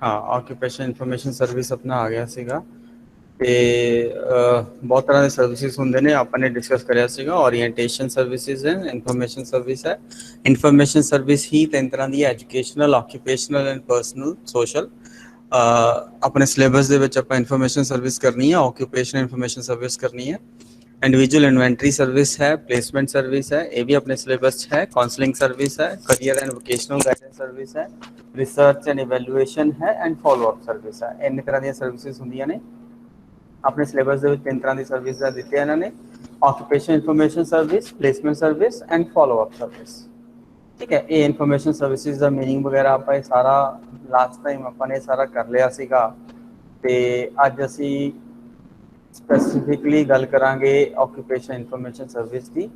हाँ occupation information service अपना आ गया ਸੀਗਾ ਤੇ ਬਹੁਤ ਤਰ੍ਹਾਂ ਦੇ ਸਰਵਿਸਿਜ਼ ਹੁੰਦੇ ਨੇ ਆਪਾਂ ਨੇ ਡਿਸਕਸ ਕਰਿਆ ਸੀਗਾ ਓਰੀਐਂਟੇਸ਼ਨ ਸਰਵਿਸਿਜ਼ ਹੈ ਇਨਫੋਰਮੇਸ਼ਨ ਸਰਵਿਸ ਹੈ ਇਨਫੋਰਮੇਸ਼ਨ ਸਰਵਿਸ ਹੀ ਤਿੰਨ ਤਰ੍ਹਾਂ ਦੀ ਹੈ educational occupational and personal social ਆਪਣੇ ਸਿਲੇਬਸ ਦੇ ਵਿੱਚ ਆਪਾਂ ਇਨਫੋਰਮੇਸ਼ਨ ਸਰਵਿਸ ਕਰਨੀ ਹੈ ਆਕੂਪੇਸ਼ਨ ਇਨਫੋਰਮੇਸ਼ਨ ਸਰਵਿਸ ਕਰਨੀ ਹੈ इंडिविजुअल इन्वेंट्री सर्विस है प्लेसमेंट सर्विस है ये भी अपने सिलेबस है काउंसलिंग सर्विस है career and vocational guidance service है रिसर्च एंड इवैल्यूएशन है एंड फॉलोअप सर्विस है इन तरह दी सर्विसेज होंदियां ने अपने सिलेबस दे विच तीन तरह दी सर्विस दित्ती है इन्होंने occupation information service placement service and follow up service ठीक है ये इन्फॉर्मेशन सर्विसेज का मीनिंग वगैरह आप सारा लास्ट टाइम अपने सारा कर लिया सीगा ते अज असी स्पैसीफिकली गल करांगे ऑक्यूपेशन इन्फॉर्मेशन सर्विस की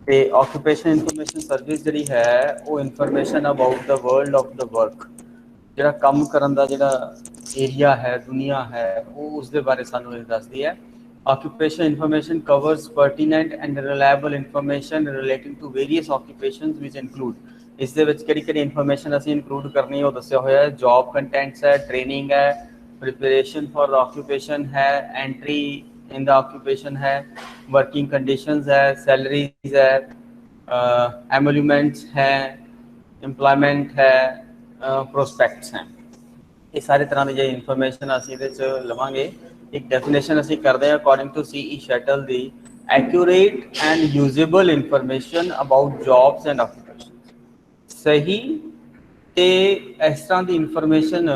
ते ऑक्यूपेशन इन्फॉर्मेशन सर्विस जिहड़ी है वो information about the world of the work जिहड़ा काम करन दा जिहड़ा एरिया है दुनिया है वो उसके बारे सानू दसदी है occupation information covers pertinent and reliable information relating to various occupations which include is they which किहड़ी-किहड़ी information असीं इंक्लूड करनी है वो दस्सिया होया है जॉब कंटेंट्स है ट्रेनिंग है प्रिपरेशन फॉर द ऑक्यूपेशन है एंट्री इन द ऑक्यूपेशन है वर्किंग कंडीशंस है सैलरीज है एमोल्यूमेंट्स है एम्प्लॉयमेंट है प्रोस्पेक्ट्स हैं ये सारे तरह की जो इन्फॉर्मेशन असीं इहदे च लवांगे एक डेफिनेशन असीं करदे हां अकॉर्डिंग टू CE शटल दी accurate and usable information about jobs and occupation सही ਤੇ ਇਸ ਤਰ੍ਹਾਂ ਦੀ ਇਨਫੋਰਮੇਸ਼ਨ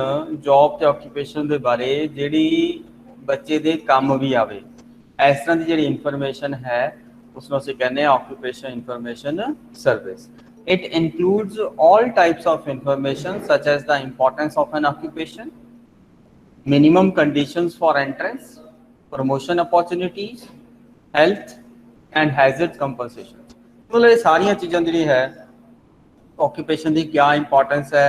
ਜੌਬ ਤੇ ਆਕੂਪੇਸ਼ਨ ਦੇ ਬਾਰੇ ਜਿਹੜੀ ਬੱਚੇ ਦੇ ਕੰਮ ਵੀ ਆਵੇ ਇਸ ਤਰ੍ਹਾਂ ਦੀ ਜਿਹੜੀ ਇਨਫੋਰਮੇਸ਼ਨ ਹੈ ਉਸ ਨੂੰ ਅਸੀਂ ਕਹਿੰਦੇ ਆ occupation information service it includes all types of information such as the importance of an occupation minimum conditions for entrance promotion opportunities health and hazard compensation मतलब ये सारियां चीज़ां ਜਿਹੜੀ है ऑक्यूपेशन की क्या इंपॉर्टेंस है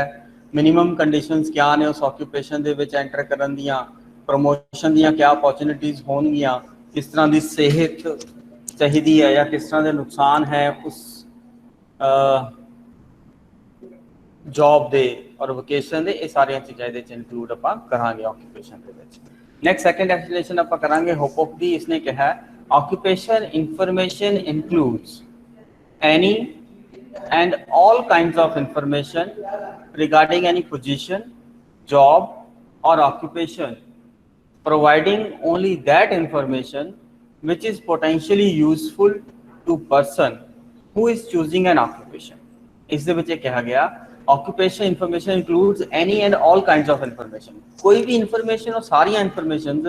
मिनिमम कंडीशंस क्या ने उस ऑक्यूपेशन दे विच एंटर करन दियां प्रमोशन दियां क्या अपॉर्चुनिटीज़ होणगियां किस तरह की सेहत चाहिए है या किस तरह के नुकसान है उस जॉब दे और वोकेशन दे ये सारियां चीज़ां इहदे च इंक्लूड आपां करांगे ऑक्यूपेशन दे विच नैक्सट सैकेंड एक्सप्लेनेशन आपां करांगे होपऑफ दी इसने कहा occupation information includes any and all kinds of information regarding any position, job or occupation, providing only that information which is potentially useful to person who is choosing an occupation. इस they विच कहा गया occupation information includes any and all kinds of information. कोई भी information और सारी information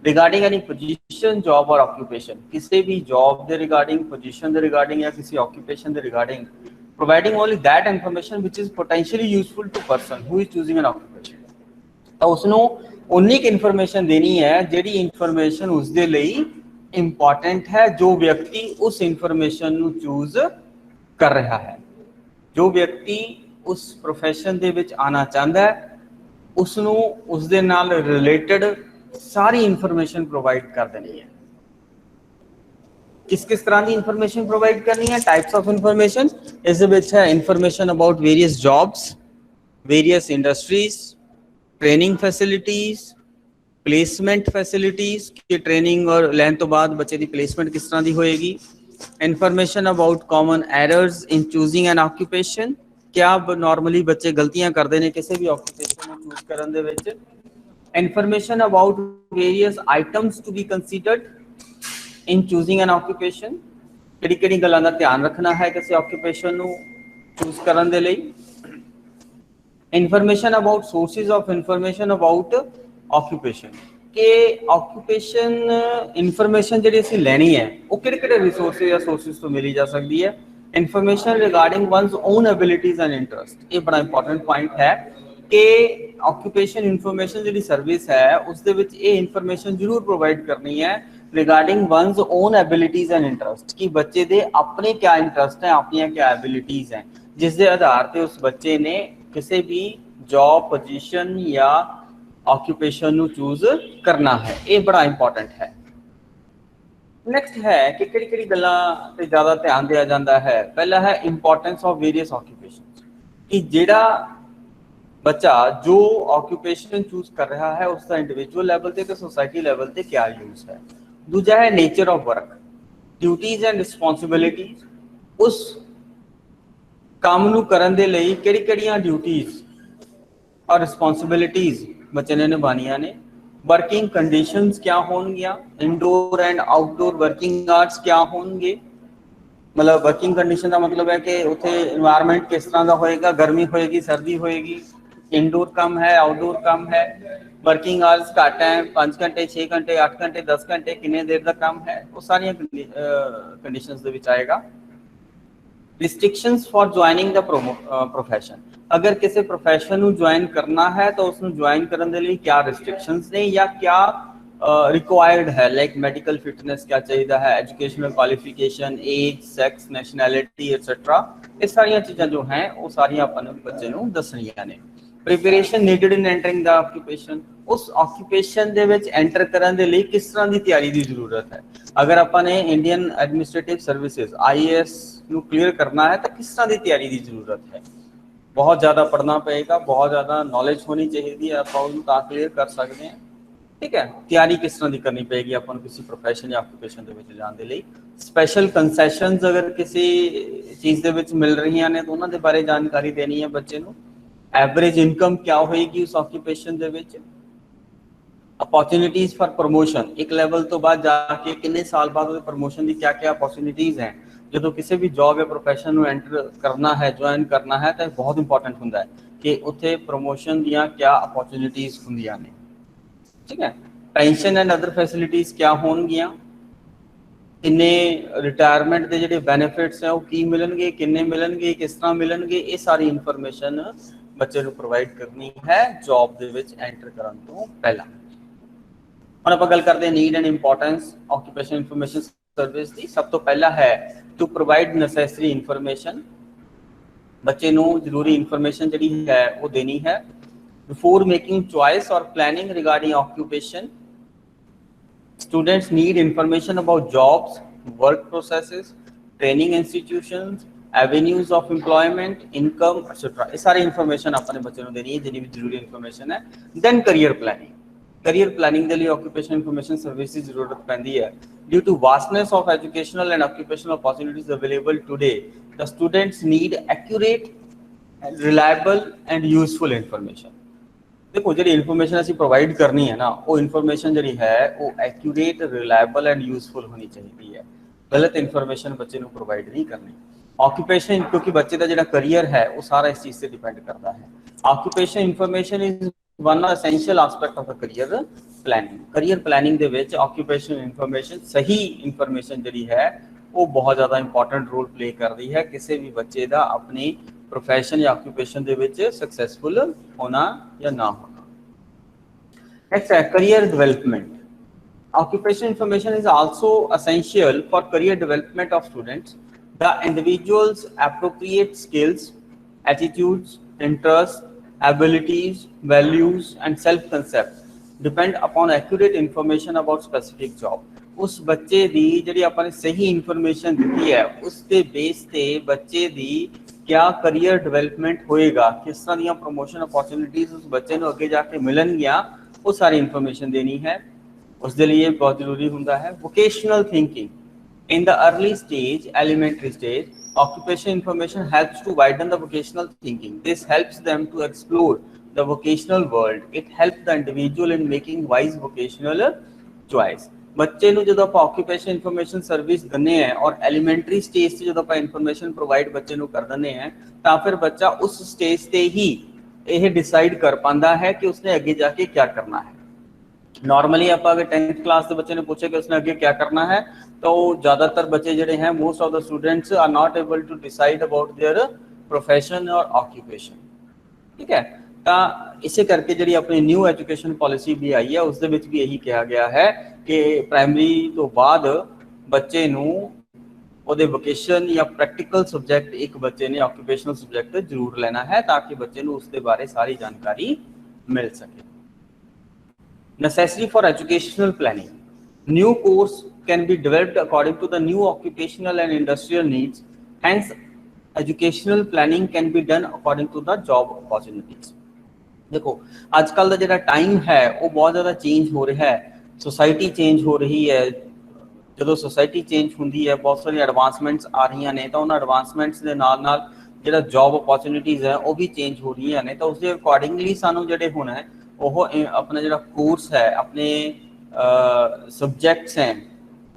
regarding any position job और occupation किसी भी जॉब के रिगार्डिंग पोजीशन के रिगार्डिंग या किसी ऑक्यूपेशन के regarding providing only that information which is potentially useful to person who is choosing an occupation तो उसनों उन्नी इन्फॉर्मेशन देनी है जिहड़ी इन्फॉर्मेशन उसके लिए इंपॉर्टेंट है जो व्यक्ति उस इन्फॉर्मेशन को चूज कर रहा है जो व्यक्ति उस प्रोफैशन के विच आना चाहता है उसनों उसदे नाल रिलेटेड सारी इन्फॉर्मेशन प्रोवाइड कर देनी है किस किस तरह की इन्फॉर्मेशन प्रोवाइड करनी है टाइप्स ऑफ इन्फॉर्मेशन इस है information about various jobs various industries training facilities placement facilities की ट्रेनिंग और लैन तो बाद बच्चे की प्लेसमेंट किस तरह की होएगी information about common errors in choosing an occupation क्या नॉर्मली बच्चे गलतियां करते हैं किसी भी ऑक्यूपेशन को चूज करने दे विच information about various items to be considered in choosing an occupation किहड़ी गल्लां दा ध्यान रखना है किसी ऑक्यूपेशन नू चूज करन दे लई information about sources of information about occupation के ऑक्यूपेशन इन्फॉर्मेशन जिहड़ी असीं लैनी है वो किहड़े रिसोर्सेज या सोर्सेज तो मिली जा सकती है information regarding one's own abilities and interest ये बड़ा इंपॉर्टेंट पॉइंट है कि ऑक्यूपेशन इन्फॉर्मेशन जी सर्विस है उस इन्फॉर्मेशन जरूर प्रोवाइड करनी है regarding वनस own abilities and interest कि बच्चे दे अपने क्या इंटरस्ट हैं अपनी क्या एबिलिटीज हैं जिस दे आधार पर उस बच्चे ने किसी भी जॉब पोजीशन या ऑक्यूपेशन चूज करना है ये बड़ा इंपॉर्टेंट है नैक्सट है कि किहड़ी गल्लां ते ज़्यादा ध्यान दिया जाता है पहला है इंपॉर्टेंस ऑफ वेरियस ऑक्यूपेशन कि जिहड़ा ਬੱਚਾ ਜੋ ਆਕੂਪੇਸ਼ਨ ਚੂਜ਼ ਕਰ ਰਿਹਾ ਹੈ ਉਸ ਦਾ ਇੰਡੀਵਿਜੂਅਲ ਲੈਵਲ ਤੇ ਸੋਸਾਇਟੀ ਲੈਵਲ ਤੇ ਕਿਆ ਯੂਜ਼ ਹੈ। ਦੂਜਾ ਹੈ nature of work, duties and responsibilities, ਉਸ ਕੰਮ ਨੂੰ ਕਰਨ ਦੇ ਲਈ ਕਿਹੜੀਆਂ ਡਿਊਟੀਜ਼ ਔਰ ਰਿਸਪੌਂਸਿਬਿਲਿਟੀਜ਼ ਬੱਚੇ ਨੇ ਨਿਭਾਉਣੀਆਂ ਨੇ। वर्किंग कंडीशंस क्या होंगियां, indoor and outdoor working hours क्या होंगे, मतलब वर्किंग कंडीशन का मतलब है कि उत्थे एनवायरनमेंट किस तरह का होएगा, गर्मी होएगी सर्दी होएगी, इंडोर कम है आउटडोर कम है, वर्किंग आवर्स घट है 5 घंटे 6 घंटे 8 घंटे 10 घंटे किन्ने देर का काम है, वो सारी कंडीशंस दे विच आएगा। Restrictions for joining the profession, अगर किसी प्रोफेशन ਨੂੰ ज्वाइन करना है तो उसਨੂੰ ज्वाइन ਕਰਨ ਦੇ ਲਈ क्या रिस्ट्रिक्शंस ने या क्या रिक्वायर्ड है, लाइक मेडिकल फिटनेस क्या चाहिए है, educational qualification, as, सैक्स, nationality etcetera, ये सारिया चीज़ां जो हैं वो सारिया अपन बच्चे ਨੂੰ दसणियां ने। Preparation needed in entering the occupation, उस ऑक्यूपेशन ਦੇ ਵਿੱਚ एंटर ਕਰਨ ਦੇ ਲਈ किस तरह की तैयारी की जरूरत है। अगर अपन ने इंडियन एडमिनिस्ट्रेटिव सर्विसेज IAS ਨੂੰ क्लीयर करना है तो किस तरह की तैयारी की जरूरत है। बहुत ज़्यादा पढ़ना पड़ेगा, बहुत ज़्यादा नॉलेज होनी चाहिए, आप क्लीयर कर सकते हैं। ठीक है, तैयारी किस तरह की करनी पेगी अपन किसी प्रोफेशन या ऑक्यूपेशन के विच जाने लिए। स्पैशल कंसैशनस अगर किसी चीज़ के विच मिल रही ने तो उन्होंने बारे जानकारी देनी है बच्चे को। एवरेज इनकम क्या होएगी उस ऑक्यूपेशन के विच। अपॉर्चुनिटीज़ फॉर प्रमोशन, एक लैवल तो बाद जाके कितने साल बाद प्रमोशन की क्या क्या अपॉर्चुनिटीज़ हैं। जो किसी भी जॉब या प्रोफेशन में एंटर करना है, ज्वाइन करना है तो बहुत इंपॉर्टेंट होंगे कि उत्थे प्रमोशन दियाँ क्या अपॉर्चुनिटीज़ होंदियां ने। ठीक है, पेंशन एंड अदर फैसिलिटीज़ क्या होणगियां, किन्ने रिटायरमेंट के जिहड़े बेनिफिट्स हैं वो की मिलणगे, किन्ने मिलणगे, किस तरह मिलणगे, ये सारी इन्फॉर्मेशन बच्चे को प्रोवाइड करनी है जॉब दे विच एंटर करन तो पहला। हुण आपां गल करदे need and importance occupation information service की। सब तो पहला है टू प्रोवाइड नैसेसरी इन्फॉर्मेशन, बच्चे को जरूरी इन्फॉर्मेशन जी है वो देनी है। बिफोर मेकिंग चॉइस और planning regarding occupation, students need information about jobs, work processes, training institutions, avenues of employment, income etcetera, ये सारी इन्फॉर्मेशन अपने बच्चे को देनी है जितनी भी जरूरी इन्फॉर्मेशन है। Then career planning, career planning के लिए ऑक्यूपेशन इन्फॉर्मेशन सर्विस की जरूरत पैंदी है। Due to vastness of educational and occupational opportunities available today, the students need accurate, reliable and useful information. देखो जी इन्फॉर्मेशन असी प्रोवाइड करनी है ना, वो इन्फॉर्मेशन जी है वो एक्यूरेट, रिलायबल एंड यूजफुल होनी चाहिए है। गलत इन्फॉर्मेशन बच्चे को प्रोवाइड नहीं करनी। ऑक्यूपेशन, क्योंकि बच्चे का जो करियर है वो सारा इस चीज़ से डिपेंड करता है। Occupation information is one essential aspect of career planning. Career planning they which occupation information, सही इन्फॉर्मेशन जी है वो बहुत ज़्यादा इंपॉर्टेंट रोल प्ले कर रही है किसी भी बच्चे का अपनी प्रोफैशन या ऑक्यूपेशन दे विच सक्सैसफुल होना या ना होना। नेक्स्ट है career development. Occupation information is also essential for career development of students. The individuals appropriate skills, attitudes, interest, abilities, values and self concept depend upon accurate information about specific job। उस बच्चे दी जिहड़ी आपने सही information दी है उसके base पे बच्चे दी क्या करियर डेवलपमेंट होएगा, किस तरह दी प्रमोशन अपॉर्चुनिटीज उस बच्चे को अगे जाके मिलनगियां, वो सारी इन्फॉर्मेशन देनी है। उसके लिए बहुत जरूरी होता है vocational thinking. In the early stage, elementary stage, occupation information helps to widen the vocational thinking. This helps them to explore the vocational world. It helps the individual in making wise vocational choice. बच्चे ਨੂੰ ਜਦੋਂ ਆਪਾਂ occupation information service ਦਿੰਨੇ ਆ और elementary stage ਤੇ ਜਦੋਂ ਆਪਾਂ information provide ਬੱਚੇ ਨੂੰ ਕਰ ਦਿੰਨੇ ਆ ਤਾਂ ਫਿਰ ਬੱਚਾ ਉਸ stage ਤੇ ही ਇਹ decide कर पाता है कि उसने आगे जाके क्या करना है। नॉर्मली आप अगर 10th क्लास के बच्चे ने पूछे कि उसने आगे क्या करना है तो ज़्यादातर बच्चे जो हैं most of the students are not able to decide about their profession और ऑक्यूपेशन। ठीक है, तो इसे करके जी अपनी न्यू एजुकेशन पॉलिसी भी आई है उस भी यही कहा गया है कि प्राइमरी तो बाद बच्चे ਉਹਦੇ ਵੋਕੇਸ਼ਨ ਜਾਂ ਪ੍ਰੈਕਟੀਕਲ ਸਬਜੈਕਟ ਇੱਕ ਬੱਚੇ ਨੇ ਆਕੂਪੇਸ਼ਨਲ ਸਬਜੈਕਟ ਜ਼ਰੂਰ ਲੈਣਾ ਹੈ ਤਾਂ ਕਿ ਬੱਚੇ ਨੂੰ ਉਸ ਦੇ ਬਾਰੇ ਸਾਰੀ ਜਾਣਕਾਰੀ ਮਿਲ ਸਕੇ। Necessary for educational planning. New course can be developed according to the new occupational and industrial needs. Hence, educational planning can be done according to the job opportunities. देखो अजकल का जो टाइम है वो बहुत ज़्यादा चेंज हो रहा है, सोसाइटी चेंज हो रही है। जो सोसाइटी चेंज होंगी है बहुत सारी एडवांसमेंट्स आ रही ने, तो उन्होंने एडवांसमेंट्स के नाल नाल जो जॉब अपॉर्चुनिटीज़ है वो भी चेंज हो रही ने, तो उसके अकॉर्डिंगली सानू जो होना है वो अपना जो कोर्स है, अपने सबजैक्ट्स हैं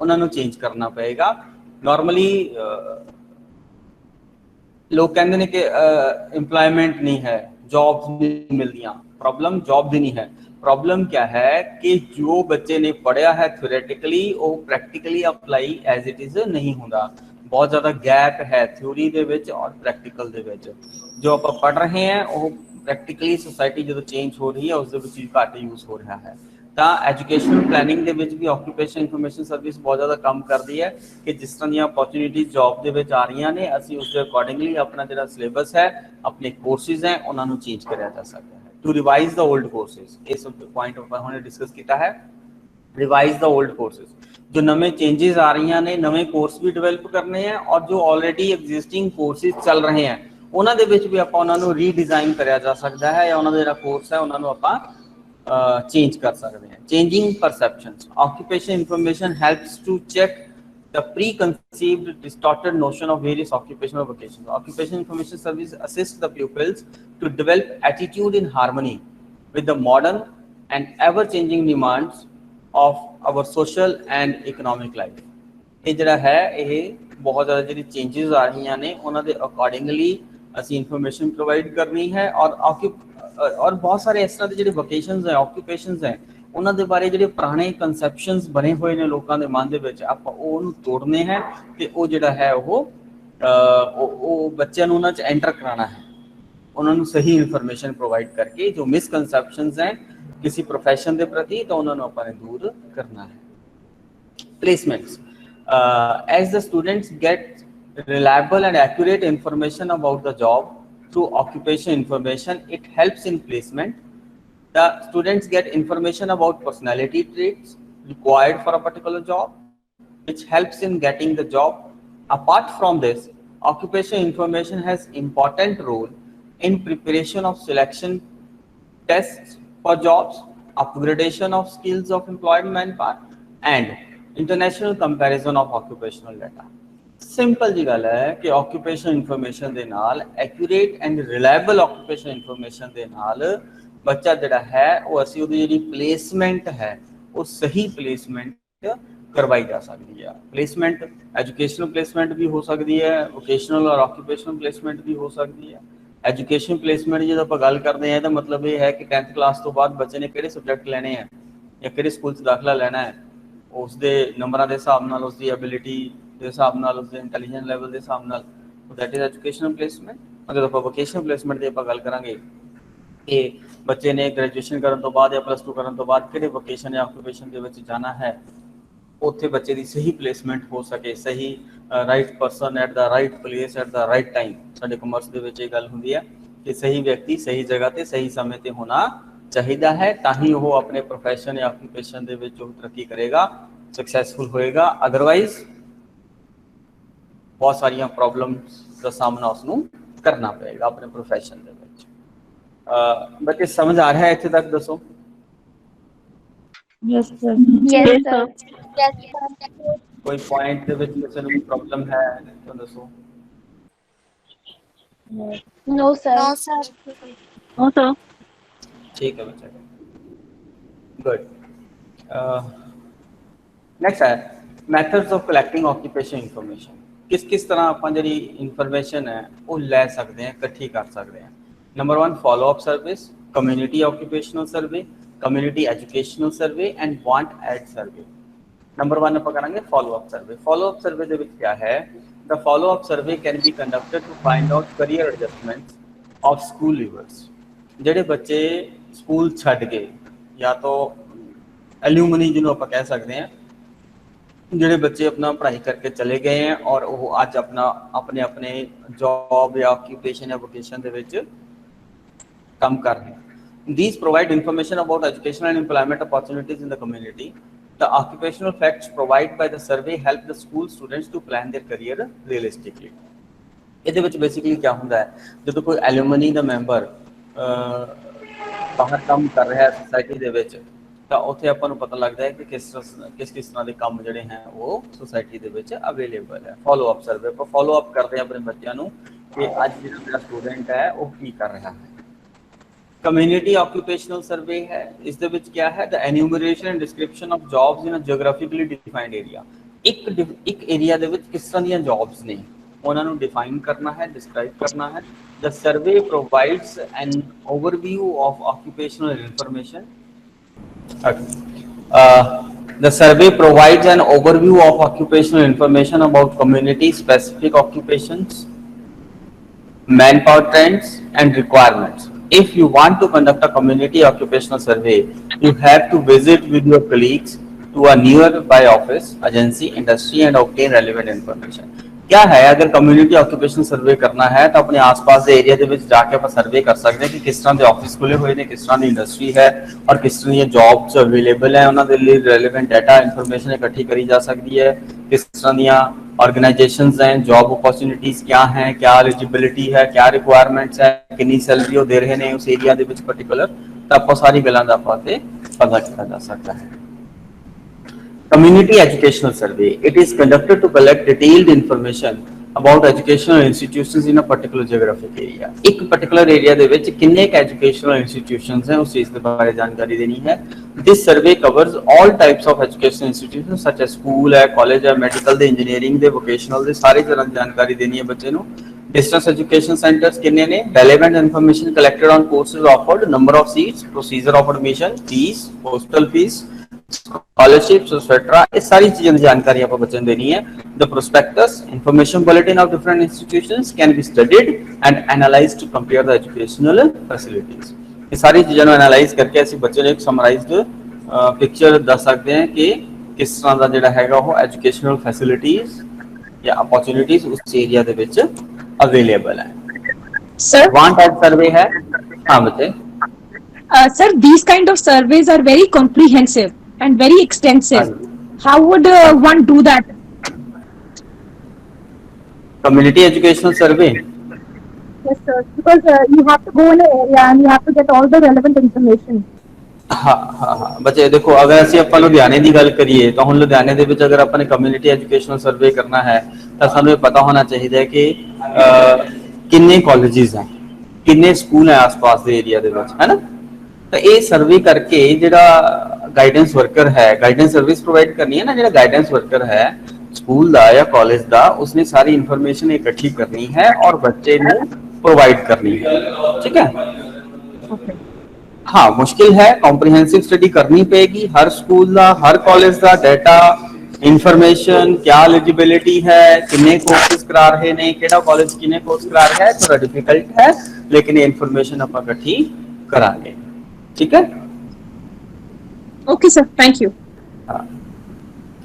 उन्होंने चेंज करना पेगा। नॉर्मली लोग कहते हैं कि एम्प्लॉयमेंट नहीं है, जॉब नहीं मिलती। प्रॉब्लम जॉब की नहीं है, प्रॉब्लम क्या है कि जो बच्चे ने पढ़िया है थ्योरेटिकली वो practically apply as it is नहीं होता। बहुत ज़्यादा गैप है थ्योरी दे विच और प्रैक्टिकल दे विच। जो आप पढ़ रहे हैं वो प्रैक्टिकली सोसाइटी जो चेंज हो रही है उसके घट यूज़ हो रहा है। तो एजुकेशनल प्लैनिंग के भी ऑक्यूपेशन इन्फॉर्मेशन सर्विस बहुत ज़्यादा काम करती है कि जिस तरह दी अपॉर्चुनिटीज जॉब के आ रही ने असी उसके अकॉर्डिंगली अपना जो सिलेबस है, अपने कोर्सिज हैं उन्होंने चेंज कराया जा सकता है। To revise the old courses, इस पॉइंट हमने डिस्कस किया है। रिवाइज द ओल्ड कोर्सिज, जो नवे चेंजेस आ रही ने, नवे कोर्स भी डिवेलप करने हैं और जो ऑलरेडी एग्जिस्टिंग कोर्सिज चल रहे हैं उन्होंने भी आप रीडिजाइन कराया जा सकता है, या उन्होंने जो कोर्स है उन्होंने आप चेंज कर सकते हैं। Changing perceptions, occupation information helps to check the preconceived distorted notion of various occupational vocations. Occupation information service assists the pupils to develop attitude in harmony with the modern and ever changing demands of our social and economic life. ये जरा है ये बहुत ज़्यादा जी changes आ रही ने उन्होंने accordingly असी इन्फॉर्मेशन प्रोवाइड करनी है। और बहुत सारे इस तरह के जो वोकेशंस हैं, ऑक्यूपेशंस हैं, उन्होंने बारे जो पुराने कंसैप्शनस बने हुए ने लोगों के मन के आप तोड़ने हैं कि वो जो है वो बच्चों उन्होंने एंटर कराना है, उन्होंने सही इन्फॉर्मेशन प्रोवाइड करके जो मिसकंसैप्शंस हैं किसी प्रोफैशन के प्रति तो उन्होंने अपने दूर करना है। Placements, as the students get reliable and accurate information about the job through occupation information, it helps in placement. The students get information about personality traits required for a particular job, which helps in getting the job. Apart from this, occupation information has important role in preparation of selection tests for jobs, upgradation of skills of employed manpower, and international comparison of occupational data. Simple जी गल है कि occupation information के नाल accurate and reliable occupation information के नाल बच्चा जिहड़ा है वो असी उहदी जिहड़ी प्लेसमेंट है वो सही प्लेसमेंट करवाई जा सकती है। प्लेसमेंट एजुकेशनल प्लेसमेंट भी हो सकती है, वोकेशनल और ऑक्यूपेशनल प्लेसमेंट भी हो सकती है। एजुकेशन प्लेसमेंट जो आप गल करते हैं तो मतलब ये है कि 10th क्लास तो बाद बच्चे ने किहड़े सबजैक्ट लेने हैं या किहड़े स्कूल से दाखिला लेना है, उसके नंबरों के हिसाब नाल, उसकी एबिलिटी के हिसाब नाल, उसके इंटैलीजेंस लैवल के हिसाब नाल, दैट इज एजुकेशनल प्लेसमेंट। अगर आप वोकेशनल प्लेसमेंट की आप गल करांगे कि बच्चे ने ग्रेजुएशन करने तो बाद या +2 करने तो बाद किहड़े वोकेशन या ऑक्यूपेशन के विच जाना है, उत्थे बच्चे की सही प्लेसमेंट हो सके, सही right person at the right place at the right time. साडे कॉमर्स दे विच ये गल हुंदी है कि सही व्यक्ति सही जगह ते सही समय ते होना चाहिए है, ताही वो अपने प्रोफैशन या ऑक्यूपेशन दे विच तरक्की करेगा, सक्सैसफुल होएगा। अदरवाइज बहुत सारिया प्रॉब्लम्स का सामना उसनू करना पेगा अपने प्रोफैशन दे विच। बच्चे समझ आ रहा है इत्थे तक? दसो। Yes sir. Yes sir. कोई पॉइंट दे विच किसी नू प्रॉब्लम है तो दसो। No sir. No sir. No sir. ठीक है बच्चा, गुड। नेक्स्ट है methods of collecting occupation information. किस किस तरह आप जी इन्फॉर्मेशन है वो लै सकते हैं, इकट्ठी कर सकते हैं। Number 1 follow up service, community occupational survey, community educational survey and want ad survey. Number 1 आप करेंगे फॉलोअप सर्वे। फॉलोअप सर्वे के क्या है? The follow up survey can be conducted to find out career adjustments of school leavers. ਜਿਹੜੇ ਬੱਚੇ स्कूल छड्ड गए या तो एल्यूमनी जिन्होंने आप कह सकते हैं, ਜਿਹੜੇ बच्चे अपना पढ़ाई करके चले गए हैं और वो अज अपना अपने अपने जॉब या ऑक्यूपेशन या वोकेशन के काम कर रहे हैं। These provide information about education and employment opportunities in the community. The occupational facts provide by the survey help the school students to plan their career realistically. ये बेसिकली क्या होंगे है, जो कोई एल्यूमनी का मैंबर ਬਾਹਰ ਕੰਮ ਕਰ ਰਿਹਾ ਹੈ ਸੋਸਾਇਟੀ ਦੇ ਵਿੱਚ, ਤਾਂ ਉੱਥੇ ਆਪਾਂ ਨੂੰ ਪਤਾ ਲੱਗਦਾ ਹੈ ਕਿ ਕਿਸ ਤਰ੍ਹਾਂ ਦੇ ਕੰਮ ਜਿਹੜੇ ਹੈ ਉਹ ਸੋਸਾਇਟੀ ਦੇ ਵਿੱਚ ਅਵੇਲੇਬਲ ਹੈ। ਫੋਲੋ ਅਪ ਸਰਵੇ, ਆਪਾਂ ਫੋਲੋ ਅਪ ਕਰਦੇ ਹਾਂ ਆਪਣੇ ਬੱਚਿਆਂ ਨੂੰ ਕਿ ਅੱਜ ਜਿਹੜਾ ਮੇਰਾ ਸਟੂਡੈਂਟ ਹੈ ਉਹ ਕੀ ਕਰ ਰਿਹਾ ਹੈ। ਕਮਿਊਨਿਟੀ ਆਕੂਪੇਸ਼ਨਲ ਸਰਵੇ ਹੈ, ਇਸ ਦੇ ਵਿੱਚ ਕੀ ਹੈ, the enumeration and description of jobs in a geographically defined area. ਇੱਕ ਏਰੀਆ ਦੇ ਵਿੱਚ ਕਿਸ ਤਰ੍ਹਾਂ ਦੀਆਂ ਜੌਬਸ ਨੇ ਉਹਨਾਂ ਨੂੰ ਡਿਫਾਈਨ ਕਰਨਾ ਹੈ, ਡਿਸਕ੍ਰਾਈਬ ਕਰਨਾ ਹੈ। The survey provides an overview of occupational information. The survey provides an overview of occupational information about community specific occupations, manpower trends and requirements. If you want to conduct a community occupational survey, you have to visit with your colleagues to a nearby office, agency, industry and obtain relevant information. क्या है, अगर community occupation सर्वे करना है तो अपने आसपास के area ਦੇ ਵਿੱਚ ਜਾ ਕੇ ਆਪਾਂ ਸਰਵੇ ਕਰ ਸਕਦੇ ਹਾਂ ਕਿ ਕਿਸ ਤਰ੍ਹਾਂ ਦੇ ਆਫਿਸ ਖੁੱਲੇ ਹੋਏ ਨੇ, ਕਿਸ ਤਰ੍ਹਾਂ ਦੀ ਇੰਡਸਟਰੀ ਹੈ ਔਰ ਕਿਸ ਤਰ੍ਹਾਂ ਦੀਆਂ ਜੌਬਸ ਅਵੇਲੇਬਲ ਹੈ। ਉਹਨਾਂ ਦੇ ਲਈ ਰੈਲੇਵੈਂਟ ਡਾਟਾ ਇਨਫੋਰਮੇਸ਼ਨ ਇਕੱਠੀ ਕਰੀ ਜਾ ਸਕਦੀ ਹੈ। किस तरह ਦੀਆਂ ऑर्गेनाइजेशंस हैं, जॉब अपॉर्चुनिटीज़ क्या हैं, क्या एलिजिबिलिटी है, क्या रिक्वायरमेंट्स है, कितनी सैलरी वो दे रहे हैं उस एरिया ਦੇ ਵਿੱਚ पर्टिकुलर, ਤਾਂ ਆਪਾਂ ਸਾਰੀ ਗੱਲਾਂ ਦਾ ਆਪਾਂ ਤੇ ਪਤਾ ਕੀਤਾ ਜਾ ਸਕਦਾ ਹੈ। Community educational survey, it is conducted to collect detailed information about educational institutions in a particular geographic area। एक particular area ਦੇ ਵਿੱਚ ਕਿੰਨੇ ਕ educational institutions हैं उस चीज के बारे जानकारी देनी है। This survey covers all types of educational institutions such as school है, college है, medical ਦੇ, engineering ਦੇ, vocational ਦੇ, सारी तरह की जानकारी देनी है बच्चे ਨੂੰ। Distance education centers किन्ने ने, relevant information collected on courses offered, number of seats, procedure of admission, fees, hostel fees, scholarships etc, इस सारी चीजों की जानकारी आप बच्चों को देनी है। The prospectus, information bulletin of different institutions can be studied and analyzed to compare the educational facilities। ये सारी चीजों को एनालाइज करके ऐसे बच्चे एक समराइज्ड पिक्चर दस सकते हैं कि किस तरह का जिहड़ा हैगा वो एजुकेशनल फैसिलिटीज या अपॉर्चुनिटीज उस एरिया दे विच अवेलेबल है। Sir, one type survey है। हाँ बच्चे। Sir, these kind of surveys are very comprehensive and very extensive. How would one do that? Community educational survey। Yes, sir. Because you have to go in an area and you have to get all the relevant information. हाँ बच्चे देखो, अगर ਅਸੀਂ ਆਪਾਂ ਲੁਧਿਆਣੇ ਦੀ ਗੱਲ ਕਰੀਏ ਤਾਂ ਹੁਣ ਲੁਧਿਆਣੇ ਦੇ ਵਿੱਚ ਅਗਰ ਆਪਾਂ ਨੇ ਕਮਿਊਨਿਟੀ ਐਜੂਕੇਸ਼ਨਲ ਸਰਵੇ ਕਰਨਾ ਹੈ ਤਾਂ ਸਾਨੂੰ ਇਹ ਪਤਾ ਹੋਣਾ ਚਾਹੀਦਾ ਹੈ ਕਿ ਕਿੰਨੇ ਕਾਲਜਿਸ ਹੈ, ਕਿੰਨੇ ਸਕੂਲ ਹੈ ਆਸ-ਪਾਸ ਦੇ ਏਰੀਆ ਦੇ ਵਿੱਚ, ਹੈ ਨਾ। ਤਾਂ ਇਹ ਸਰਵੇ ਕਰਕੇ ਜਿਹੜਾ ਗਾਈਡੈਂਸ ਵਰਕਰ ਹੈ, ਗਾਈਡੈਂਸ ਸਰਵਿਸ ਪ੍ਰੋਵਾਈਡ ਕਰਨੀ ਹੈ ਨਾ, ਜਿਹੜਾ ਗਾਈਡੈਂਸ ਵਰਕਰ ਹੈ ਸਕੂਲ ਦਾ ਜਾਂ ਕਾਲਜ ਦਾ, ਉਸਨੇ ਸਾਰੀ ਇਨਫੋਰਮੇਸ਼ਨ ਇਕੱਠੀ ਕਰਨੀ ਹੈ ਔਰ ਬੱਚੇ ਨੂੰ प्रोवाइड करनी है। ठीक है, हाँ मुश्किल है, कॉम्प्रिहेंसिव स्टडी करनी पेगी। हर स्कूल का, हर कॉलेज का डाटा इन्फॉर्मेशन, क्या एलिजिबिलिटी है, किन्ने कोर्सेस करा रहे ने, केड़ा कॉलेज किन्ने कोर्स करा रहा है, थोड़ा डिफिकल्ट है लेकिन ये इन्फॉर्मेशन आप इकट्ठी करांगे। ठीक है, ओके सर, थैंक यू। हाँ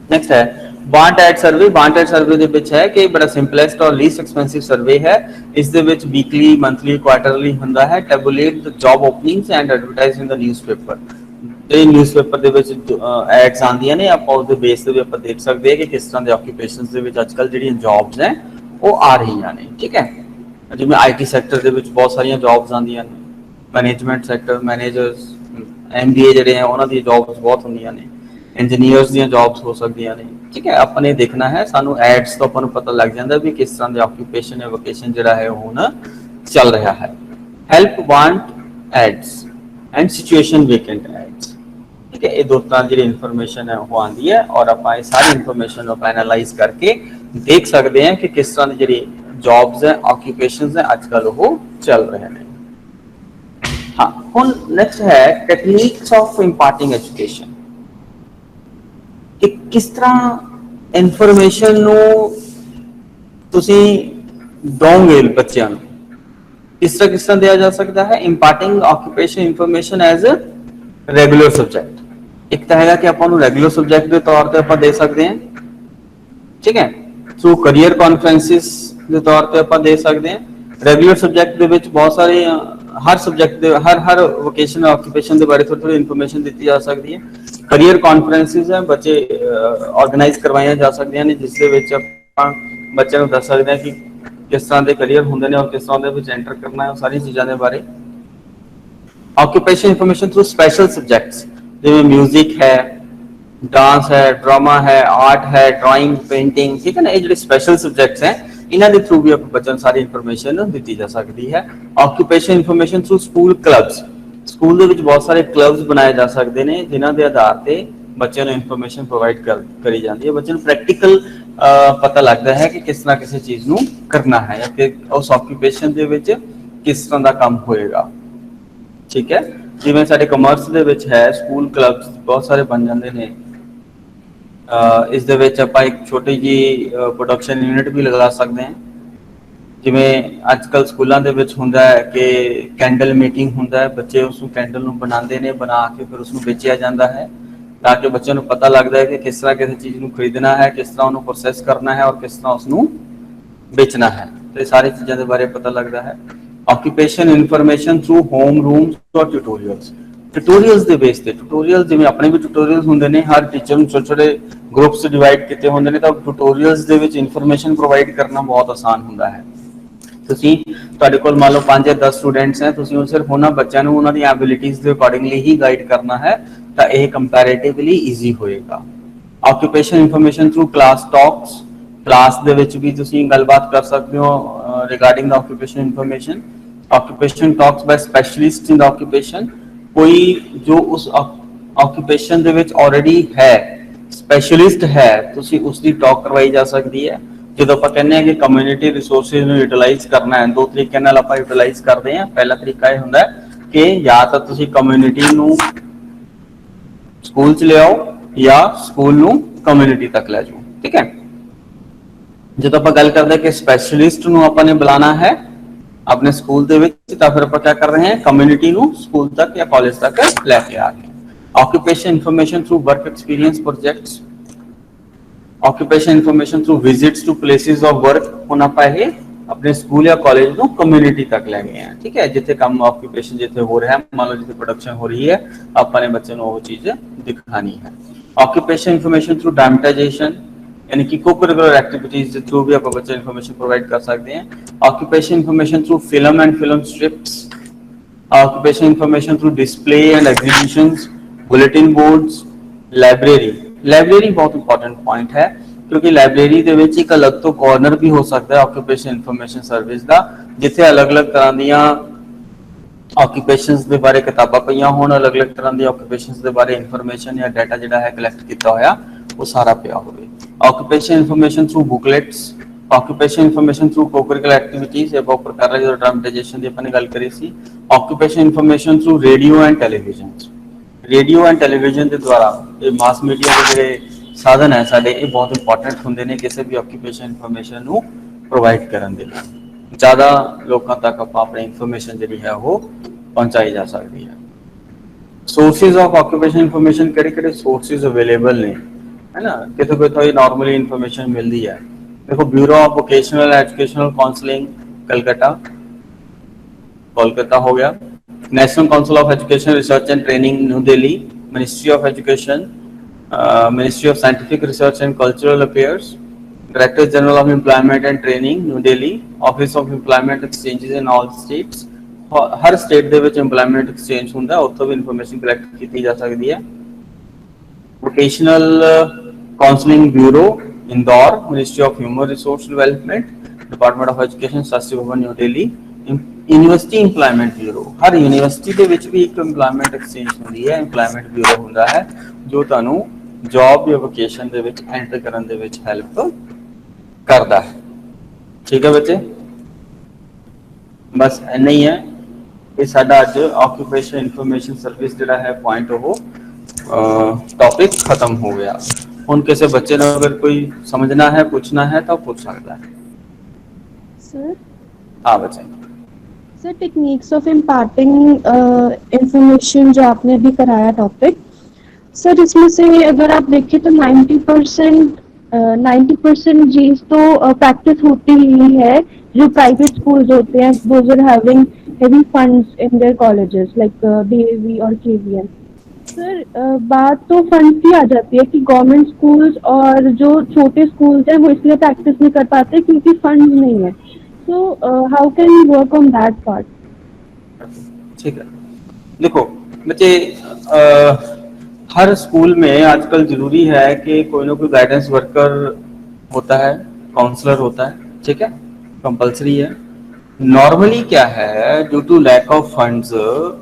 नेक्स्ट है बांट एड सर्वे। बांट एड सर्वे ਦੇ ਵਿੱਚ ਹੈ ਕਿ ਬੜਾ ਸਿੰਪਲੈਸਟ ਔਰ ਲੀਸਟ ਐਕਸਪੈਂਸਿਵ ਸਰਵੇ ਹੈ। ਇਸ ਦੇ ਵਿੱਚ ਵੀਕਲੀ, ਮੰਥਲੀ, ਕੁਆਟਰਲੀ ਹੁੰਦਾ ਹੈ। Tabulate the job openings and advertise in the newspaper. ਜਿਹੜੇ ਨਿਊਜ਼ਪੇਪਰ ਦੇ ਵਿੱਚ ਐਡਸ ਆਉਂਦੀਆਂ ਨੇ, ਆਪਾਂ ਉਹਦੇ ਬੇਸ ਤੇ ਵੀ ਆਪਾਂ ਦੇਖ ਸਕਦੇ ਹਾਂ ਕਿ ਕਿਸ ਤਰ੍ਹਾਂ ਦੇ ਆਕੂਪੇਸ਼ਨਸ ਦੇ ਵਿੱਚ ਅੱਜਕੱਲ ਜਿਹੜੀਆਂ ਜੌਬਸ ਨੇ ਉਹ ਆ ਰਹੀਆਂ ਨੇ। ਠੀਕ ਹੈ, ਜਿਵੇਂ ਆਈਟੀ ਸੈਕਟਰ ਦੇ ਵਿੱਚ ਬਹੁਤ ਸਾਰੀਆਂ ਜੌਬਸ ਆਉਂਦੀਆਂ ਨੇ, ਮੈਨੇਜਮੈਂਟ ਸੈਕਟਰ, ਮੈਨੇਜਰਸ, MBA ਜਿਹੜੇ ਹੈ ਉਹਨਾਂ ਦੀ ਜੌਬਸ ਬਹੁਤ ਹੁੰਦੀਆਂ ਨੇ, इंजीनियर्स ਦੀਆਂ ਜੌਬਸ ਹੋ ਸਕਦੀਆਂ ਨੇ। ਠੀਕ ਹੈ, ਆਪਾਂ ਨੇ ਦੇਖਣਾ ਹੈ, ਸਾਨੂੰ ਐਡਸ ਤੋਂ ਆਪਾਂ ਨੂੰ ਪਤਾ ਲੱਗ ਜਾਂਦਾ ਵੀ ਕਿਸ ਤਰ੍ਹਾਂ ਦੇ ਆਕੂਪੇਸ਼ਨ ਜਾਂ ਵੋਕੇਸ਼ਨ ਜਿਹੜਾ ਹੈ ਹੁਣ ਚੱਲ ਰਿਹਾ ਹੈ। Help want ads and situation vacant ads. ਠੀਕ ਹੈ, ਇਹ ਦੋ ਤਰ੍ਹਾਂ ਦੀ ਇਨਫੋਰਮੇਸ਼ਨ ਹੈ ਉਹ ਆਉਂਦੀ ਹੈ ਔਰ ਆਪਾਂ ਇਹ ਸਾਰੀ ਇਨਫੋਰਮੇਸ਼ਨ ਨੂੰ ਆਪਾਂ ਐਨਾਲਾਈਜ਼ ਕਰਕੇ ਦੇਖ ਸਕਦੇ ਹਾਂ ਕਿ ਕਿਸ ਤਰ੍ਹਾਂ ਦੀ ਜਿਹੜੀ ਜੌਬਸ ਹੈ, ਆਕੂਪੇਸ਼ਨਸ ਹੈ ਅੱਜ ਕੱਲ੍ਹ ਉਹ ਚੱਲ ਰਹੇ ਨੇ। ਹਾਂ, ਹੁਣ ਨੈਕਸਟ ਹੈ ਟੈਕਨੀਕਸ ਆਫ ਇੰਪਾਰਟਿੰਗ ਐਜੂਕੇਸ਼ਨ। कि किस तरह इन्फॉर्मेशन ਤੁਸੀਂ ਦੋਗੇ ਬੱਚਿਆਂ ਨੂੰ, ਕਿਸ ਤਰ੍ਹਾਂ ਦਿਆ ਜਾ ਸਕਦਾ ਹੈ। Imparting occupation information as a regular subject. ਇੱਕ ਤਾਂ ਹੈਗਾ ਕਿ ਆਪਾਂ ਨੂੰ ਰੈਗੂਲਰ ਸਬਜੈਕਟ ਦੇ ਤੌਰ ਤੇ ਆਪਾਂ ਦੇ ਸਕਦੇ ਹਾਂ। ਠੀਕ ਹੈ, ਥਰੂ ਕਰੀਅਰ ਕਾਨਫਰੰਸਿਸ ਦੇ ਤੌਰ ਤੇ ਆਪਾਂ ਦੇ ਸਕਦੇ ਹਾਂ। ਰੈਗੂਲਰ ਸਬਜੈਕਟ ਦੇ ਵਿੱਚ ਬਹੁਤ ਸਾਰੇ ਹਰ ਸਬਜੈਕਟ ਦੇ ਹਰ ਵੋਕੇਸ਼ਨ ਆਕੂਪੇਸ਼ਨ ਦੇ ਬਾਰੇ ਥੋੜੀ ਇਨਫੋਰਮੇਸ਼ਨ ਦਿੱਤੀ ਜਾ ਸਕਦੀ ਹੈ। ਕਰੀਅਰ ਕਾਨਫਰੰਸਿਸ ਹੈ, ਬੱਚੇ ਆਰਗੇਨਾਈਜ਼ ਕਰਵਾਈਆਂ ਜਾ ਸਕਦੀਆਂ ਨੇ ਜਿਸ ਦੇ ਵਿੱਚ ਆਪਾਂ ਬੱਚਿਆਂ ਨੂੰ ਦੱਸ ਸਕਦੇ ਹਾਂ ਕਿ ਕਿਸ ਤਰ੍ਹਾਂ ਦੇ ਕਰੀਅਰ ਹੁੰਦੇ ਨੇ ਔਰ ਕਿਸ ਤਰ੍ਹਾਂ ਦੇ ਵਿੱਚ ਐਂਟਰ ਕਰਨਾ ਹੈ, ਉਹ ਸਾਰੀ ਚੀਜ਼ਾਂ ਦੇ ਬਾਰੇ। Occupation information through special subjects, जिसमें म्यूजिक है, डांस है, ड्रामा है, आर्ट है, ड्राइंग, पेंटिंग, ठीक है ना, ये जो स्पेशल सब्जेक्ट्स हैं इन्हां दे थ्रू भी आप बच्चों ਨੂੰ ਸਾਰੀ ਇਨਫੋਰਮੇਸ਼ਨ ਦਿੱਤੀ ਜਾ ਸਕਦੀ ਹੈ। Occupation information through school clubs, school ਦੇ ਵਿੱਚ ਬਹੁਤ ਸਾਰੇ ਕਲੱਬਸ ਬਣਾਏ ਜਾ ਸਕਦੇ ਨੇ ਜਿਨ੍ਹਾਂ ਦੇ ਆਧਾਰ ਤੇ ਬੱਚਿਆਂ ਨੂੰ ਇਨਫੋਰਮੇਸ਼ਨ ਪ੍ਰੋਵਾਈਡ ਕਰੀ ਜਾਂਦੀ ਹੈ। ਬੱਚੇ ਨੂੰ ਪ੍ਰੈਕਟੀਕਲ ਪਤਾ ਲੱਗਦਾ ਹੈ ਕਿ ਕਿਸ ਤਰ੍ਹਾਂ ਕਿਸੇ ਚੀਜ਼ ਨੂੰ ਕਰਨਾ ਹੈ ਜਾਂ ਕਿ ਉਸ ਆਕੂਪੇਸ਼ਨ ਦੇ ਵਿੱਚ ਕਿਸ ਤਰ੍ਹਾਂ ਦਾ ਕੰਮ ਹੋਏਗਾ, ਠੀਕ ਹੈ। ਜਿਵੇਂ ਸਾਡੇ ਕਮਰਸ ਦੇ ਵਿੱਚ ਹੈ ਸਕੂਲ ਕਲੱਬਸ ਬਹੁਤ ਸਾਰੇ ਬਣ ਜਾਂਦੇ ਨੇ, ਇਸ ਦੇ ਵਿੱਚ ਆਪਾਂ ਇੱਕ ਛੋਟੀ ਜੀ ਪ੍ਰੋਡਕਸ਼ਨ ਯੂਨਿਟ ਵੀ ਲਗਾ ਸਕਦੇ ਹਾਂ। ਜਿਵੇਂ ਅੱਜ ਕੱਲ ਸਕੂਲਾਂ ਦੇ ਵਿੱਚ ਹੁੰਦਾ ਹੈ ਕਿ ਕੈਂਡਲ ਮੇਕਿੰਗ ਹੁੰਦਾ ਹੈ, ਬੱਚੇ ਉਸ ਨੂੰ ਕੈਂਡਲ ਨੂੰ ਬਣਾਉਂਦੇ ਨੇ, ਬਣਾ ਕੇ ਫਿਰ ਉਸ ਨੂੰ ਵੇਚਿਆ ਜਾਂਦਾ ਹੈ ਤਾਂ ਕਿ ਬੱਚਿਆਂ ਨੂੰ ਪਤਾ ਲੱਗਦਾ ਹੈ ਕਿ ਕਿਸ ਤਰ੍ਹਾਂ ਕਿਸੇ ਚੀਜ਼ ਨੂੰ ਖਰੀਦਣਾ ਹੈ, ਕਿਸ ਤਰ੍ਹਾਂ ਉਹਨੂੰ ਪ੍ਰੋਸੈਸ ਕਰਨਾ ਹੈ ਔਰ ਕਿਸ ਤਰ੍ਹਾਂ ਉਸ ਨੂੰ ਵੇਚਣਾ ਹੈ, ਤੇ ਸਾਰੀ ਚੀਜ਼ਾਂ ਦੇ ਬਾਰੇ ਪਤਾ ਲੱਗਦਾ ਹੈ। Occupation information through home rooms ਔਰ ਟਿਊਟੋਰੀਅਲਸ, ਟਿਊਟੋਰੀਅਲਸ ਦੇ ਬੇਸ ਤੇ ਟਿਊਟੋਰੀਅਲ ਜਿਵੇਂ ਆਪਣੇ ਵੀ ਟਿਊਟੋਰੀਅਲਸ ਹੁੰਦੇ ਨੇ, ਹਰ ਟੀਚਰ ਨੂੰ ਛੋਟੇ ਛੋਟੇ ਗਰੁੱਪਸ ਡਿਵਾਈਡ ਕੀਤੇ ਹੁੰਦੇ ਨੇ, ਤਾਂ ਟਿਊਟੋਰੀਅਲਸ ਦੇ ਵਿੱਚ ਇਨਫੋਰਮੇਸ਼ਨ ਪ੍ਰੋਵਾਈਡ ਕਰਨਾ ਬਹੁਤ ਆਸਾਨ ਹੁੰਦਾ ਹੈ। ਤੁਸੀਂ ਤੁਹਾਡੇ ਕੋਲ ਮੰਨ ਲਓ 5 ਜਾਂ 10 ਸਟੂਡੈਂਟਸ ਹੈ, ਤੁਸੀਂ ਸਿਰਫ ਉਹਨਾਂ ਬੱਚਿਆਂ ਨੂੰ ਉਹਨਾਂ ਦੀ ਐਬਿਲਿਟੀਜ਼ ਦੇ ਅਕੋਰਡਿੰਗਲੀ ਹੀ ਗਾਈਡ ਕਰਨਾ ਹੈ ਤਾਂ ਇਹ ਕੰਪੈਰੀਟਿਵਲੀ ਈਜ਼ੀ ਹੋਏਗਾ। Occupation information through class talks, class ਦੇ ਵਿੱਚ ਵੀ ਤੁਸੀਂ ਗੱਲਬਾਤ ਕਰ ਸਕਦੇ ਹੋ ਰਿਗਾਰਡਿੰਗ ਦਾ occupation information. Occupation talks ਬਾय specialist ਇਨ ਦਾ ਆਕੂਪੇਸ਼ਨ, ਕੋਈ ਜੋ ਉਸ ਆਕੂਪੇਸ਼ਨ ਦੇ ਵਿੱਚ ਆਲਰੇਡੀ ਹੈ, ਸਪੈਸ਼ਲਿਸਟ ਹੈ, ਤੁਸੀਂ ਉਸ ਦੀ ਟਾਕ ਕਰਵਾਈ ਜਾ ਸਕਦੀ ਹੈ। ਜਦੋਂ ਆਪਾਂ ਕਹਿੰਦੇ ਹਾਂ ਕਿ ਕਮਿਊਨਿਟੀ ਰਿਸੋਰਸਿਸ ਨੂੰ ਯੂਟਿਲਾਈਜ਼ ਕਰਨਾ ਹੈ, ਦੋ ਤਰੀਕਿਆਂ ਨਾਲ ਆਪਾਂ ਯੂਟਿਲਾਈਜ਼ ਕਰਦੇ ਹਾਂ। ਪਹਿਲਾ ਤਰੀਕਾ ਇਹ ਹੁੰਦਾ ਹੈ ਕਿ ਜਾਂ ਤਾਂ ਤੁਸੀਂ ਕਮਿਊਨਿਟੀ ਨੂੰ ਸਕੂਲ ਚ ਲਿਆਓ ਜਾਂ ਸਕੂਲ ਨੂੰ ਕਮਿਊਨਿਟੀ ਤੱਕ ਲੈ ਜਾਓ, ਠੀਕ ਹੈ। ਜਦੋਂ ਆਪਾਂ ਗੱਲ ਕਰਦੇ ਹਾਂ ਕਿ ਸਪੈਸ਼ਲਿਸਟ ਨੂੰ ਆਪਾਂ ਨੇ ਬੁਲਾਣਾ ਹੈ ਆਪਣੇ ਸਕੂਲ ਦੇ ਵਿੱਚ, ਤਾਂ ਫਿਰ ਆਪਾਂ ਕੀ ਕਰ ਰਹੇ ਹਾਂ, ਕਮਿਊਨਿਟੀ ਨੂੰ ਸਕੂਲ ਤੱਕ ਜਾਂ ਕਾਲਜ ਤੱਕ ਲੈ ਕੇ ਆ ਗਏ। Occupation information through work experience projects, occupation information through visits to places of work, ਹੁਣ ਆਪਾਂ ਇਹ ਆਪਣੇ ਸਕੂਲ ਜਾਂ ਕਾਲਜ ਨੂੰ ਕਮਿਊਨਿਟੀ ਤੱਕ ਲੈ ਗਏ ਹਾਂ, ਠੀਕ ਹੈ। ਜਿੱਥੇ ਕੰਮ ਆਕੂਪੇਸ਼ਨ ਜਿੱਥੇ ਹੋ ਰਿਹਾ, ਮੰਨ ਲਓ ਜਿੱਥੇ ਪ੍ਰੋਡਕਸ਼ਨ ਹੋ ਰਹੀ ਹੈ, ਆਪਾਂ ਨੇ ਬੱਚੇ ਨੂੰ ਉਹ ਚੀਜ਼ ਦਿਖਾਣੀ ਹੈ। ਆਕੂਪੇਸ਼ਨ ਇਨਫੋਰਮੇਸ਼ਨ ਥਰੂ ਡਰਾਮੇਟਾਈਜੇਸ਼ਨ, यानी कि को-करिकुलर एक्टिविटीज के थ्रू भी आप बच्चे इन्फॉर्मेशन प्रोवाइड कर सकते हैं। Occupation information through film and film strips, occupation information through display and exhibitions, bulletin boards, library. Library बहुत इंपॉर्टेंट पॉइंट है क्योंकि लाइब्रेरी ਦੇ ਵਿੱਚ ਇੱਕ ਅਲੱਗ ਤੋਂ ਕਾਰਨਰ ਵੀ ਹੋ ਸਕਦਾ ਹੈ ਆਕੂਪੇਸ਼ਨ ਇਨਫੋਰਮੇਸ਼ਨ ਸਰਵਿਸ ਦਾ, ਜਿੱਥੇ ਅਲੱਗ-ਅਲੱਗ ਤਰ੍ਹਾਂ ਦੀਆਂ ਆਕੂਪੇਸ਼ਨਸ ਦੇ ਬਾਰੇ ਕਿਤਾਬਾਂ ਪਈਆਂ ਹੋਣ, ਅਲੱਗ-ਅਲੱਗ ਤਰ੍ਹਾਂ ਦੀ ਆਕੂਪੇਸ਼ਨਸ ਦੇ ਬਾਰੇ ਇਨਫੋਰਮੇਸ਼ਨ ਜਾਂ ਡਾਟਾ ਜਿਹੜਾ ਹੈ ਕਲੈਕਟ ਕੀਤਾ ਹੋਇਆ ਉਹ ਸਾਰਾ ਪਿਆ ਹੋਵੇ। Occupation information through booklets, occupation information through co-curricular activities, ये बहुत प्रकार है जो ड्रामेटाइजेशन ਦੀ ਆਪਾਂ ਨੇ ਗੱਲ ਕਰੀ ਸੀ। Occupation information through radio and television, radio and television ਦੇ ਦੁਆਰਾ ਇਹ ਮਾਸ ਮੀਡੀਆ ਦੇ ਜਿਹੜੇ ਸਾਧਨ ਹੈ ਸਾਡੇ, ਇਹ ਬਹੁਤ ਇੰਪੋਰਟੈਂਟ ਹੁੰਦੇ ਨੇ ਕਿਸੇ ਵੀ ਆਕੂਪੇਸ਼ਨ ਇਨਫੋਰਮੇਸ਼ਨ ਨੂੰ ਪ੍ਰੋਵਾਈਡ ਕਰਨ ਦੇ ਲਈ। ਜ਼ਿਆਦਾ ਲੋਕਾਂ ਤੱਕ ਆਪਾਂ ਆਪਣੀ ਇਨਫੋਰਮੇਸ਼ਨ ਜਿਹੜੀ ਹੈ ਉਹ ਪਹੁੰਚਾਈ ਜਾ ਸਕਦੀ ਹੈ। ਸੋਰਸਿਸ ਆਫ ਆਕੂਪੇਸ਼ਨ ਇਨਫੋਰਮੇਸ਼ਨ ਕਿਹੜੇ-ਕਿਹੜੇ ਸੋਰਸਿਸ ਅਵੇਲੇਬਲ ਨੇ, है ना, कितों कितों ये नॉर्मली इन्फॉर्मेशन मिलती है। देखो bureau of vocational educational counselling Calcutta, Kolkata हो गया। National council of education research and training new Delhi, ministry of education, ministry of scientific research and cultural affairs, director general of employment and training new Delhi, office of employment exchanges in all states. Her state ਦੇ ਵਿੱਚ employment exchange ਹੁੰਦਾ, ਉੱਥੋਂ ਵੀ information collect ਕੀਤੀ ਜਾ ਸਕਦੀ ਹੈ। Vocational counselling bureau Indore, ministry of human resource development, department of education, Shastri Bhavan new Delhi. University employment bureau, हर university ਦੇ ਵਿੱਚ ਵੀ ਇੱਕ एम्प्लॉयमेंट एक्सचेंज ਹੁੰਦੀ ਹੈ, एम्प्लॉयमेंट ब्यूरो ਹੁੰਦਾ ਹੈ ਜੋ ਤੁਹਾਨੂੰ ਜੌਬ ਜਾਂ ਵੋਕੇਸ਼ਨ ਦੇ ਵਿੱਚ ਐਂਟਰ ਕਰਨ ਦੇ ਵਿੱਚ ਹੈਲਪ ਕਰਦਾ ਹੈ। ਠੀਕ ਹੈ ਬੱਚੇ, ਬਸ ਇੰਨਾ ਹੀ ਹੈ। ਇਹ ਸਾਡਾ ਅੱਜ ਆਕੂਪੇਸ਼ਨ ਇਨਫੋਰਮੇਸ਼ਨ ਸਰਵਿਸ ਜਿਹੜਾ ਹੈ ਪੁਆਇੰਟ ਉਹ टॉपिक खत्म हो गया। उन किसी बच्चे ने अगर कोई समझना है, पूछना है तो पूछ सकता है। सर, हाँ बच्चे। Sir, techniques of imparting information जो आपने अभी कराया टॉपिक, सर इसमें से अगर आप देखें तो 90% चीज तो प्रैक्टिस होती ही है। जो प्राइवेट स्कूल्स होते हैं those are having heavy funds in their colleges like DAV और केवीएन। सर बात तो फंड्स की आ जाती है कि गवर्नमेंट स्कूल्स और जो छोटे स्कूल्स हैं वो इसलिए प्रैक्टिस नहीं कर पाते क्योंकि फंड्स नहीं है। So how can we work on that part? ठीक है, देखो बच्चे, हर स्कूल में आजकल जरूरी है कि कोई ना कोई गाइडेंस वर्कर होता है, काउंसलर होता है, ठीक है, कंपलसरी है। नॉर्मली क्या है, due to lack of funds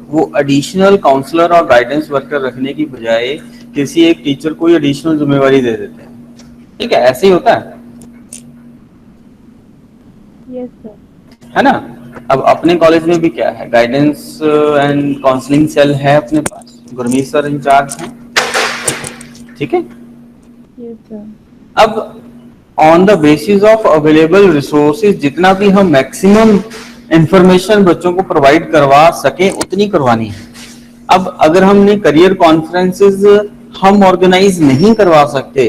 वो एडिशनल काउंसलर और गाइडेंस वर्कर रखने की बजाय किसी एक टीचर को एडिशनल जिम्मेवारी दे देते हैं, ठीक है, ऐसे ही होता Yes, sir. है ना। अब अपने कॉलेज में भी क्या है, गाइडेंस एंड काउंसलिंग सेल है अपने पास, गुरमीत सर इंचार्ज हैं, ठीक है। Yes, sir. अब on the basis of available resources जितना भी हम मैक्सिमम इंफॉर्मेशन बच्चों को प्रोवाइड करवा सके उतनी करवानी है। अब अगर हमने करियर कॉन्फ्रेंसेस हम ऑर्गेनाइज नहीं करवा सकते,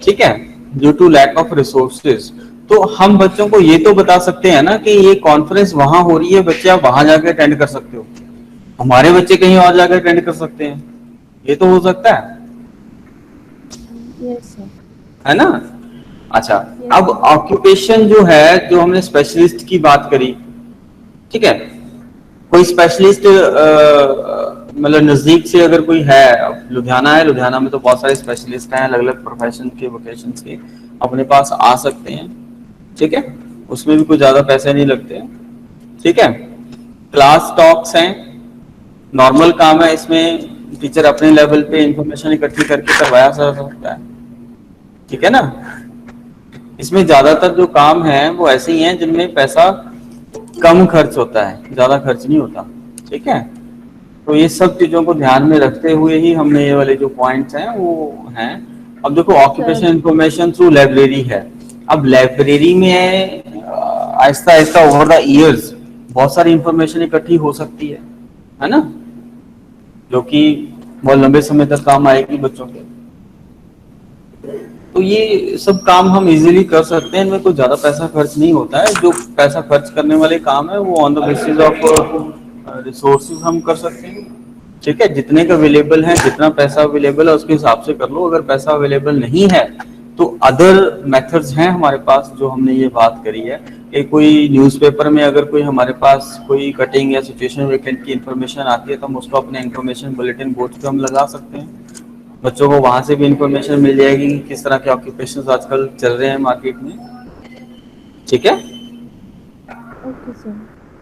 ठीक है, due to lack of resources, तो हम बच्चों को ये तो बता सकते हैं ना कि ये कॉन्फ्रेंस वहां हो रही है, बच्चे आप वहां जाके अटेंड कर सकते हो, हमारे बच्चे कहीं और जाके अटेंड कर सकते हैं, ये तो हो सकता है Yes, sir. है ना। अच्छा, अब ऑक्यूपेशन जो है, जो हमने स्पेशलिस्ट की बात करी, ठीक है, कोई स्पेशलिस्ट मतलब नजदीक से अगर कोई है, अब लुधियाना है, लुधियाना में तो बहुत सारे स्पेशलिस्ट हैं अलग अलग प्रोफेशन के, वोकेशंस के, अपने पास आ सकते हैं, ठीक है, उसमें भी कोई ज्यादा पैसे नहीं लगते हैं, ठीक है। क्लास टॉक्स हैं, नॉर्मल काम है, इसमें टीचर अपने लेवल पे इंफॉर्मेशन इकट्ठी करके करवाया जा सकता है, ठीक है ना। इसमें ज्यादातर जो काम है वो ऐसे ही हैं जिनमें पैसा कम खर्च होता है, ज्यादा खर्च नहीं होता, ठीक है। तो ये सब चीजों को ध्यान में रखते हुए ही हमने ये वाले जो पॉइंट्स हैं वो हैं। अब देखो, ऑक्यूपेशन इंफॉर्मेशन थ्रू लाइब्रेरी है। अब लाइब्रेरी में Aahista Aahista over the years बहुत सारी इंफॉर्मेशन इकट्ठी हो सकती है ना, जो कि बहुत लंबे समय तक काम आएगी बच्चों के। तो ये सब काम हम इजीली कर सकते हैं, इनमें कोई ज्यादा पैसा खर्च नहीं होता है। जो पैसा खर्च करने वाले काम है वो on the basis of resources हम कर सकते हैं, ठीक है। जितने का अवेलेबल है, जितना पैसा अवेलेबल है उसके हिसाब से कर लो। अगर पैसा अवेलेबल नहीं है तो अदर मेथड्स हैं हमारे पास, जो हमने ये बात करी है कि कोई न्यूज़पेपर में अगर कोई हमारे पास कोई कटिंग या सिचुएशन वेकेंट की इंफॉर्मेशन आती है तो हम उसको अपने इंफॉर्मेशन बुलेटिन बोर्ड पे हम लगा सकते हैं, बच्चों को वहां से भी इंफॉर्मेशन मिल जाएगी कि किस तरह के ऑक्यूपेशंस आजकल चल रहे हैं मार्केट में, ठीक है। Okay, sir.